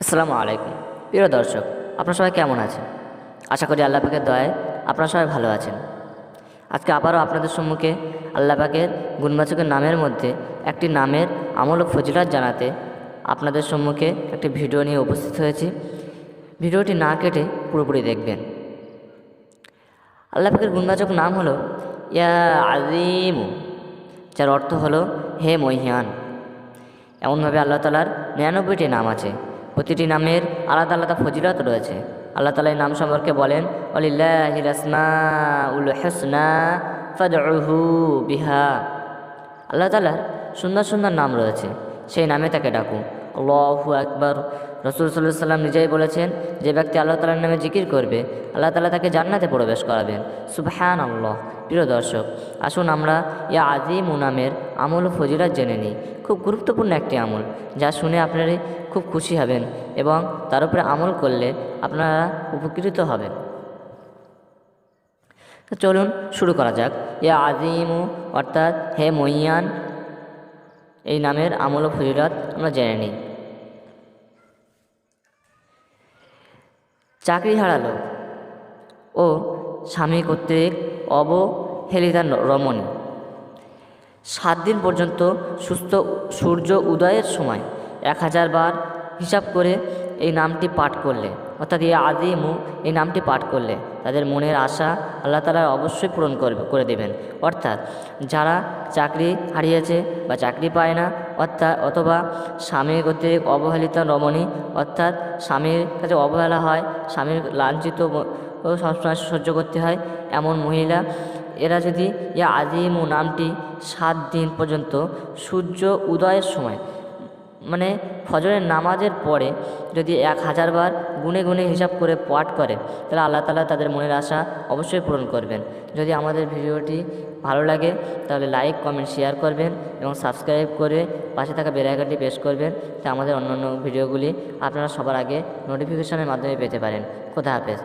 আসসালামু আলাইকুম। প্রিয় দর্শক, আপনারা সবাই কেমন আছেন? আশা করি আল্লাহ পাকের দয়ায় আপনারা সবাই ভালো আছেন। আজকে আবারও আপনাদের সম্মুখে আল্লাহ পাকের গুণবাচকের নামের মধ্যে একটি নামের আমল ও ফজিলত জানাতে আপনাদের সম্মুখে একটি ভিডিও নিয়ে উপস্থিত হয়েছি। ভিডিওটি না কেটে পুরোপুরি দেখবেন। আল্লাহ পাকের গুণবাচক নাম হলো ইয়া আজিমু, যার অর্থ হলো হে মহিয়ান। এমনভাবে আল্লাহ তালার ৯৯টি নাম আছে। প্রতিটি নামের আলাদা আলাদা ফজিলত রয়েছে। আল্লাহ তালা এই নাম সম্পর্কে বলেন, ওয়ালিল্লাহিল আসমাউল হুসনা ফাদউহু বিহা। আল্লাহ তালার সুন্দর সুন্দর নাম রয়েছে, সেই নামে তাকে ডাকুন। আল্লাহু আকবার। রসুল সাল্লাল্লাহু আলাইহি সাল্লাম নিজেই বলেছেন, যে ব্যক্তি আল্লাহ তালার নামে জিকির করবে আল্লাহ তালা তাকে জান্নাতে প্রবেশ করাবেন। সুবহানাল্লাহ। প্রিয় দর্শক, আসুন আমরা ইয়া আজিমু নামের আমল ও ফজিলত জেনে নিই। খুব গুরুত্বপূর্ণ একটি আমল, যা শুনে আপনারা খুব খুশি হবেন এবং তার উপরে আমল করলে আপনারা উপকৃত হবেন। তো চলুন শুরু করা যাক। ইয়া আজিমু অর্থাৎ হে মহিয়ান, এই নামের আমল ও ফজিলত আমরা জেনে নিই। চাকরি হারালো ও স্বামী কর্তৃক অবহেলিতা রমণী 7 দিন পর্যন্ত সুস্থ সূর্য উদয়ের সময় 1000 বার হিসাব করে এই নামটি পাঠ করলে, অর্থাৎ ইয়া আজিমু এই নামটি পাঠ করলে তাদের মনের আশা আল্লাহ তাআলা অবশ্যই পূরণ করে দেবেন। অর্থাৎ যারা চাকরি হারিয়েছে বা চাকরি পায় না, অথবা স্বামী কর্তৃক অবহেলিতা রমণী, অর্থাৎ স্বামীর কাছে অবহেলা হয়, স্বামীর লাঞ্ছিত সবসময় সহ্য করতে হয়, এমন মহিলা এরা যদি ইয়া আজিমু নামটি 7 দিন পর্যন্ত সূর্য উদয়ের সময়, মানে ফজরের নামাজের পরে যদি 1000 বার গুনে গুনে হিসাব করে পাঠ করে, তাহলে আল্লাহ তাআলা তাদের মনের আশা অবশ্যই পূরণ করবেন। যদি আমাদের ভিডিওটি ভালো লাগে তাহলে লাইক, কমেন্ট, শেয়ার করবেন এবং সাবস্ক্রাইব করে পাশে থাকা বেল আইকনটি প্রেস করবেন, তা আমাদের অন্যান্য ভিডিওগুলি আপনারা সবার আগে নোটিফিকেশনের মাধ্যমে পেতে পারেন। খোদা হাফেজ।